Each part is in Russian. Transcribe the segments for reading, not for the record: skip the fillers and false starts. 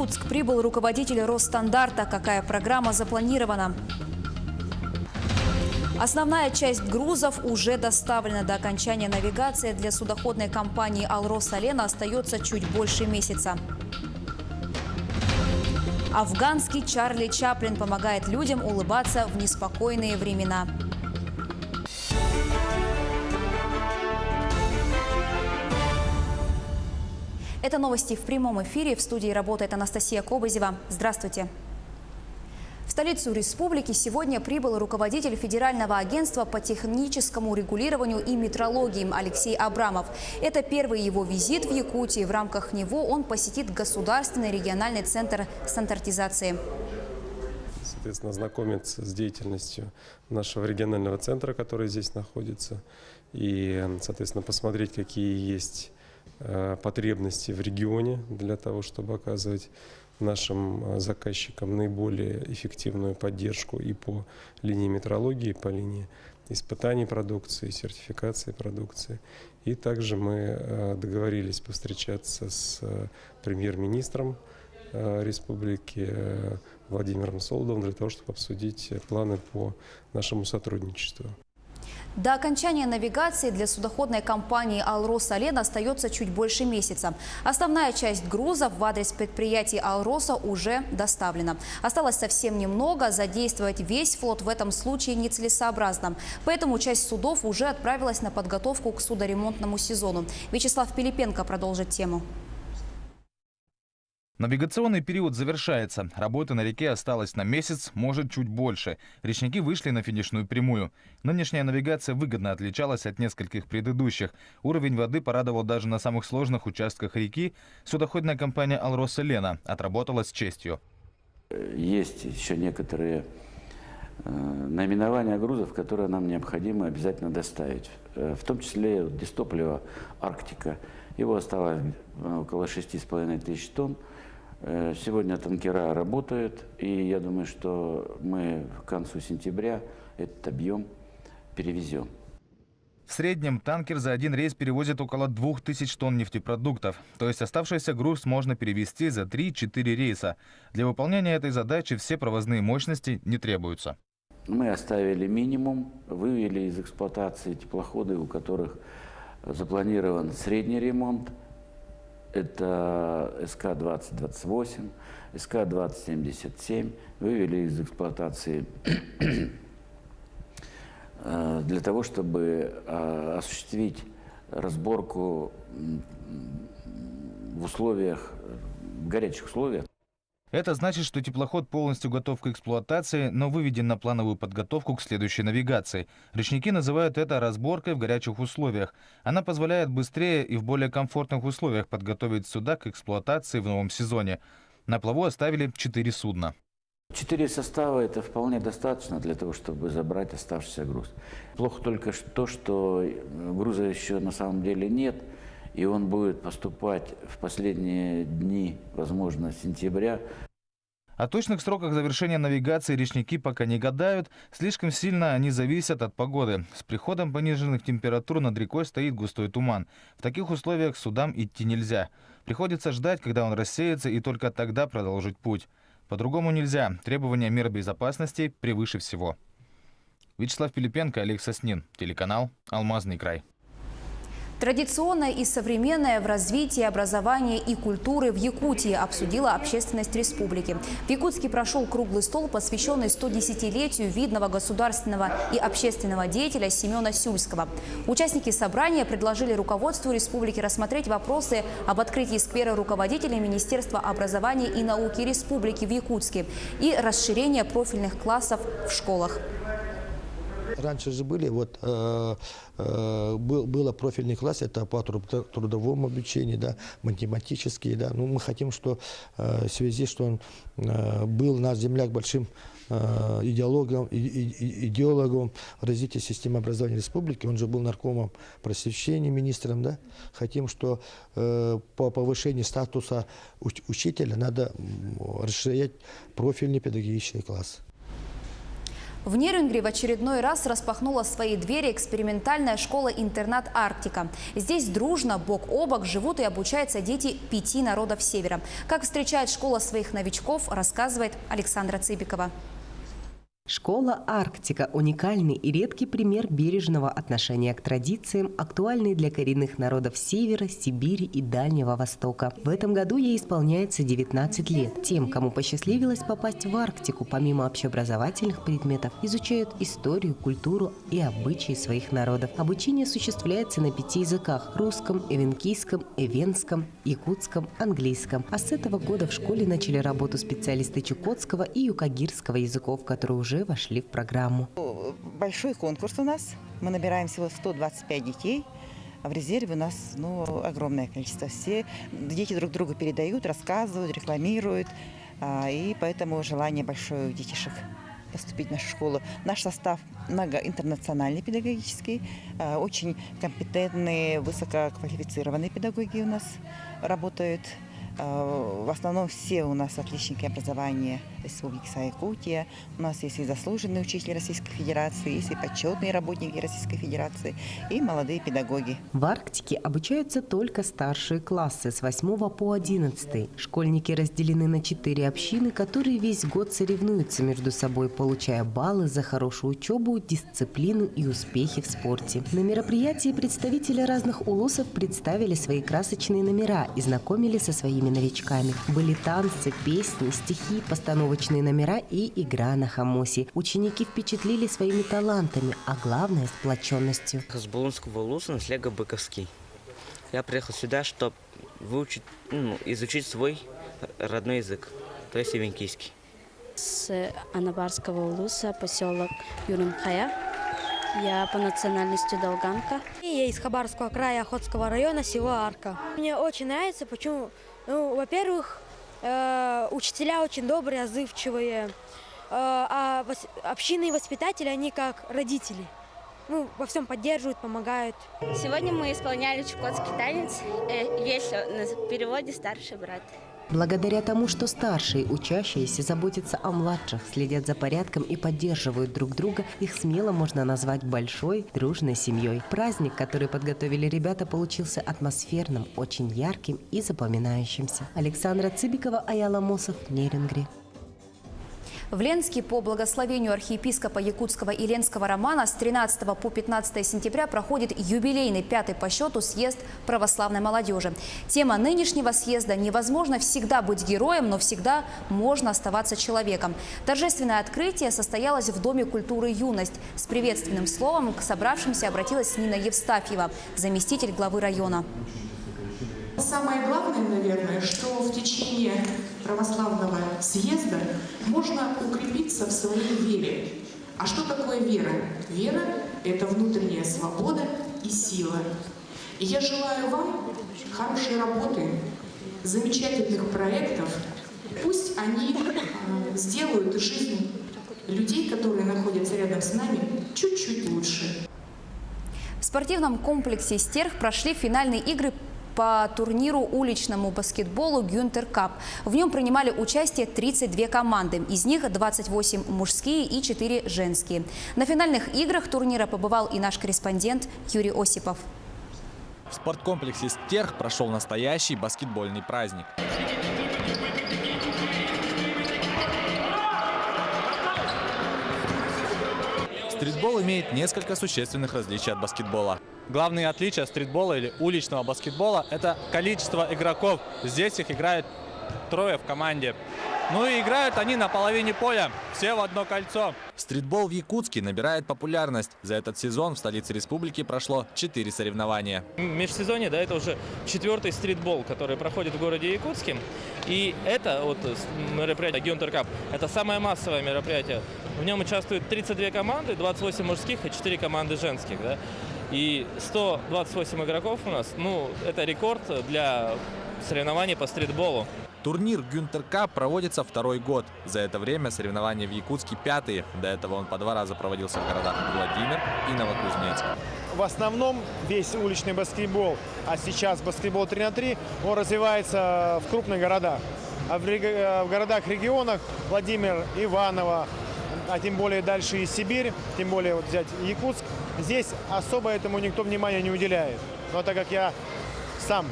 Якутск прибыл руководитель Росстандарта. Какая программа запланирована? Основная часть грузов уже доставлена. До окончания навигации для судоходной компании «Алрос-Алена» остается чуть больше месяца. Афганский Чарли Чаплин помогает людям улыбаться в неспокойные времена. Это новости в прямом эфире. В студии работает Анастасия Кобызева. Здравствуйте. В столицу республики сегодня прибыл руководитель Федерального агентства по техническому регулированию и метрологии Алексей Абрамов. Это первый его визит в Якутии. В рамках него он посетит Государственный региональный центр стандартизации. Соответственно, ознакомиться с деятельностью нашего регионального центра, который здесь находится, и, соответственно, посмотреть, какие есть потребности в регионе для того, чтобы оказывать нашим заказчикам наиболее эффективную поддержку и по линии метрологии, и по линии испытаний продукции, сертификации продукции. И также мы договорились повстречаться с премьер-министром республики Владимиром Солодовым для того, чтобы обсудить планы по нашему сотрудничеству. До окончания навигации для судоходной компании «Алрос-Алена» остается чуть больше месяца. Основная часть грузов в адрес предприятий «Алроса» уже доставлена. Осталось совсем немного. Задействовать весь флот в этом случае нецелесообразно. Поэтому часть судов уже отправилась на подготовку к судоремонтному сезону. Вячеслав Пилипенко продолжит тему. Навигационный период завершается. Работы на реке осталось на месяц, может чуть больше. Речники вышли на финишную прямую. Нынешняя навигация выгодно отличалась от нескольких предыдущих. Уровень воды порадовал даже на самых сложных участках реки. Судоходная компания «Алрос-Алена» отработала с честью. Есть еще некоторые наименования грузов, которые нам необходимо обязательно доставить. В том числе дистопливо «Арктика». Его осталось около 6,5 тысяч тонн. Сегодня танкера работают, и я думаю, что мы к концу сентября этот объем перевезем. В среднем танкер за один рейс перевозит около 2000 тонн нефтепродуктов. То есть оставшийся груз можно перевезти за 3-4 рейса. Для выполнения этой задачи все провозные мощности не требуются. Мы оставили минимум, вывели из эксплуатации теплоходы, у которых запланирован средний ремонт. Это СК-2028, СК-2077. Вывели из эксплуатации для того, чтобы осуществить разборку в условиях, в горячих условиях. Это значит, что теплоход полностью готов к эксплуатации, но выведен на плановую подготовку к следующей навигации. Речники называют это разборкой в горячих условиях. Она позволяет быстрее и в более комфортных условиях подготовить суда к эксплуатации в новом сезоне. На плаву оставили 4 судна. 4 состава – это вполне достаточно для того, чтобы забрать оставшийся груз. Плохо только то, что груза еще на самом деле нет, и он будет поступать в последние дни, возможно, сентября. О точных сроках завершения навигации речники пока не гадают. Слишком сильно они зависят от погоды. С приходом пониженных температур над рекой стоит густой туман. В таких условиях судам идти нельзя. Приходится ждать, когда он рассеется, и только тогда продолжить путь. По-другому нельзя. Требования мер безопасности превыше всего. Вячеслав Пилипенко, Олег Соснин. Телеканал «Алмазный край». Традиционное и современное в развитии образования и культуры в Якутии обсудила общественность республики. В Якутске прошел круглый стол, посвященный 110-летию видного государственного и общественного деятеля Семена Сюльского. Участники собрания предложили руководству республики рассмотреть вопросы об открытии сквера руководителей Министерства образования и науки республики в Якутске и расширение профильных классов в школах. Раньше же были, было профильный класс, это по трудовому обучению, да, математические, да. Ну, мы хотим, что в связи, что он был наш земляк большим идеологом развития системы образования республики, он же был наркомом просвещения, министром, да. Хотим, что по повышению статуса учителя надо расширять профильный педагогический класс. В Нерюнгри в очередной раз распахнула свои двери экспериментальная школа-интернат «Арктика». Здесь дружно, бок о бок живут и обучаются дети 5 народов Севера. Как встречает школа своих новичков, рассказывает Александра Цыбикова. Школа «Арктика» – уникальный и редкий пример бережного отношения к традициям, актуальный для коренных народов Севера, Сибири и Дальнего Востока. В этом году ей исполняется 19 лет. Тем, кому посчастливилось попасть в Арктику, помимо общеобразовательных предметов, изучают историю, культуру и обычаи своих народов. Обучение осуществляется на 5 языках – русском, эвенкийском, эвенском, якутском, английском. А с этого года в школе начали работу специалисты чукотского и юкагирского языков, которые уже вошли в программу. Большой конкурс у нас. Мы набираем всего 125 детей. А в резерве у нас огромное количество. Все дети друг другу передают, рассказывают, рекламируют. И поэтому желание большое у детишек поступить в нашу школу. Наш состав многоинтернациональный педагогический. Очень компетентные, высококвалифицированные педагоги у нас работают. В основном все у нас отличники образования Республики Якутия. У нас есть и заслуженные учители Российской Федерации, есть и почетные работники Российской Федерации, и молодые педагоги. В Арктике обучаются только старшие классы с 8 по 11. Школьники разделены на 4 общины, которые весь год соревнуются между собой, получая баллы за хорошую учебу, дисциплину и успехи в спорте. На мероприятии представители разных улусов представили свои красочные номера и знакомили со своими новичками. Были танцы, песни, стихи, постановочные номера и игра на хамусе. Ученики впечатлили своими талантами, а главное – сплоченностью. С Булунского улуса наследия Быковский. Я приехал сюда, чтобы выучить, изучить свой родной язык, то есть эвенкийский. С Анабарского улуса, поселок Юринхая. Я по национальности долганка. Я из Хабаровского края, Охотского района, село Арка. Мне очень нравится, почему? Во-первых, учителя очень добрые, отзывчивые, а общины и воспитатели, они как родители. Во всем поддерживают, помогают. Сегодня мы исполняли чукотский танец, есть на переводе «Старший брат». Благодаря тому, что старшие учащиеся заботятся о младших, следят за порядком и поддерживают друг друга, их смело можно назвать большой, дружной семьей. Праздник, который подготовили ребята, получился атмосферным, очень ярким и запоминающимся. Александра Цыбикова, Аяла Мосов, Нерюнгри. В Ленске по благословению архиепископа якутского и ленского Романа с 13 по 15 сентября проходит юбилейный 5-й по счету съезд православной молодежи. Тема нынешнего съезда – невозможно всегда быть героем, но всегда можно оставаться человеком. Торжественное открытие состоялось в Доме культуры «Юность». С приветственным словом к собравшимся обратилась Нина Евстафьева, заместитель главы района. Самое главное, наверное, что в течение православного съезда можно укрепиться в своей вере. А что такое вера? Вера – это внутренняя свобода и сила. И я желаю вам хорошей работы, замечательных проектов. Пусть они сделают жизнь людей, которые находятся рядом с нами, чуть-чуть лучше. В спортивном комплексе «Стерх» прошли финальные игры по турниру уличному баскетболу «Гюнтер Кап». В нем принимали участие 32 команды, из них 28 мужские и 4 женские. На финальных играх турнира побывал и наш корреспондент Юрий Осипов. В спорткомплексе «Стерх» прошел настоящий баскетбольный праздник. Стритбол имеет несколько существенных различий от баскетбола. Главные отличия стритбола или уличного баскетбола – это количество игроков. Здесь их играют 3 в команде. Ну и играют они на половине поля, все в одно кольцо. Стритбол в Якутске набирает популярность. За этот сезон в столице республики прошло 4 соревнования. Межсезонье, да, это уже 4-й стритбол, который проходит в городе Якутске. И это мероприятие «Гюнтер Кап» – это самое массовое мероприятие. В нем участвуют 32 команды, 28 мужских и 4 команды женских. Да? И 128 игроков у нас, это рекорд для соревнований по стритболу. Турнир «Гюнтер Кап» проводится 2-й год. За это время соревнования в Якутске 5-е. До этого он по 2 раза проводился в городах Владимир и Новокузнецк. В основном весь уличный баскетбол, а сейчас баскетбол 3х3, он развивается в крупных городах. А в городах-регионах Владимир, Иваново, а тем более дальше и Сибирь, тем более вот взять Якутск, здесь особо этому никто внимания не уделяет. Но так как я сам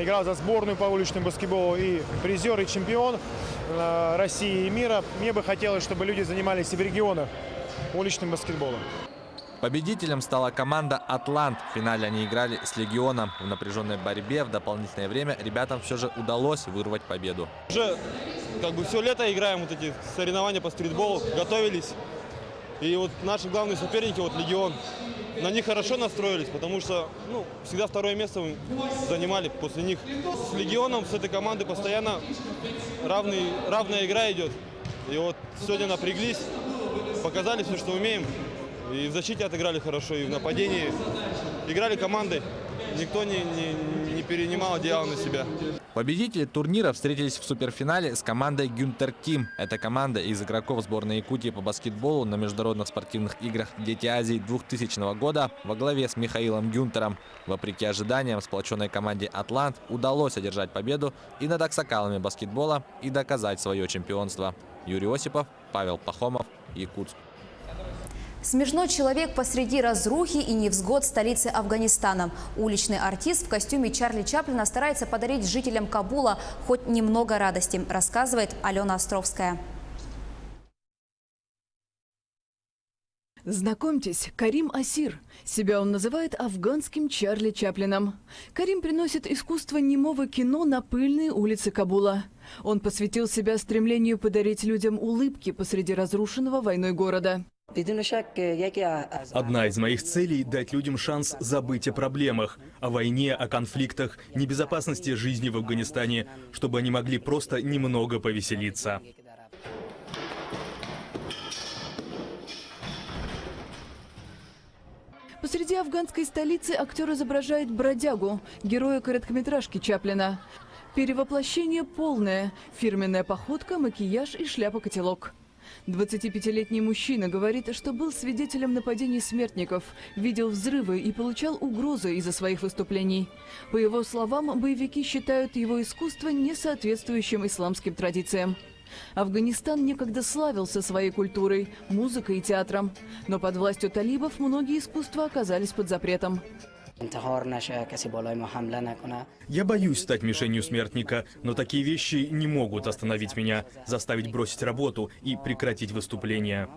играл за сборную по уличному баскетболу и призер, и чемпион России и мира, мне бы хотелось, чтобы люди занимались и в регионах уличным баскетболом. Победителем стала команда «Атлант». В финале они играли с «Легионом». В напряженной борьбе в дополнительное время ребятам все же удалось вырвать победу. Уже все лето играем вот эти соревнования по стритболу, готовились. И вот наши главные соперники, вот «Легион», на них хорошо настроились, потому что всегда второе место мы занимали после них. С «Легионом», с этой командой постоянно равная игра идет. И вот сегодня напряглись, показали все, что умеем. И в защите отыграли хорошо, и в нападении играли командой. Никто не перенимал одеяло на себя. Победители турнира встретились в суперфинале с командой «Гюнтер Тим». Это команда из игроков сборной Якутии по баскетболу на международных спортивных играх «Дети Азии» 2000 года во главе с Михаилом Гюнтером. Вопреки ожиданиям, сплоченной команде «Атлант» удалось одержать победу и над аксакалами баскетбола и доказать свое чемпионство. Юрий Осипов, Павел Пахомов, Якутск. Смешной человек посреди разрухи и невзгод столицы Афганистана. Уличный артист в костюме Чарли Чаплина старается подарить жителям Кабула хоть немного радости, рассказывает Алена Островская. Знакомьтесь, Карим Асир. Себя он называет афганским Чарли Чаплином. Карим приносит искусство немого кино на пыльные улицы Кабула. Он посвятил себя стремлению подарить людям улыбки посреди разрушенного войной города. Одна из моих целей – дать людям шанс забыть о проблемах, о войне, о конфликтах, небезопасности жизни в Афганистане, чтобы они могли просто немного повеселиться. Посреди афганской столицы актер изображает бродягу, героя короткометражки Чаплина. Перевоплощение полное – фирменная походка, макияж и шляпа-котелок. 25-летний мужчина говорит, что был свидетелем нападений смертников, видел взрывы и получал угрозы из-за своих выступлений. По его словам, боевики считают его искусство несоответствующим исламским традициям. Афганистан некогда славился своей культурой, музыкой и театром. Но под властью талибов многие искусства оказались под запретом. Я боюсь стать мишенью смертника, но такие вещи не могут остановить меня, заставить бросить работу и прекратить выступления.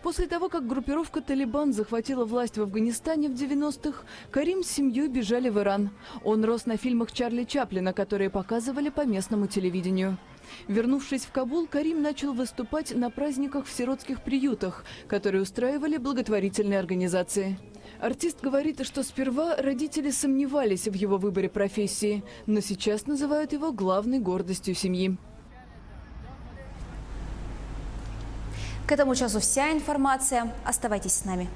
После того, как группировка «Талибан» захватила власть в Афганистане в 90-х, Карим с семьей бежали в Иран. Он рос на фильмах Чарли Чаплина, которые показывали по местному телевидению. Вернувшись в Кабул, Карим начал выступать на праздниках в сиротских приютах, которые устраивали благотворительные организации. Артист говорит, что сперва родители сомневались в его выборе профессии, но сейчас называют его главной гордостью семьи. К этому часу вся информация. Оставайтесь с нами.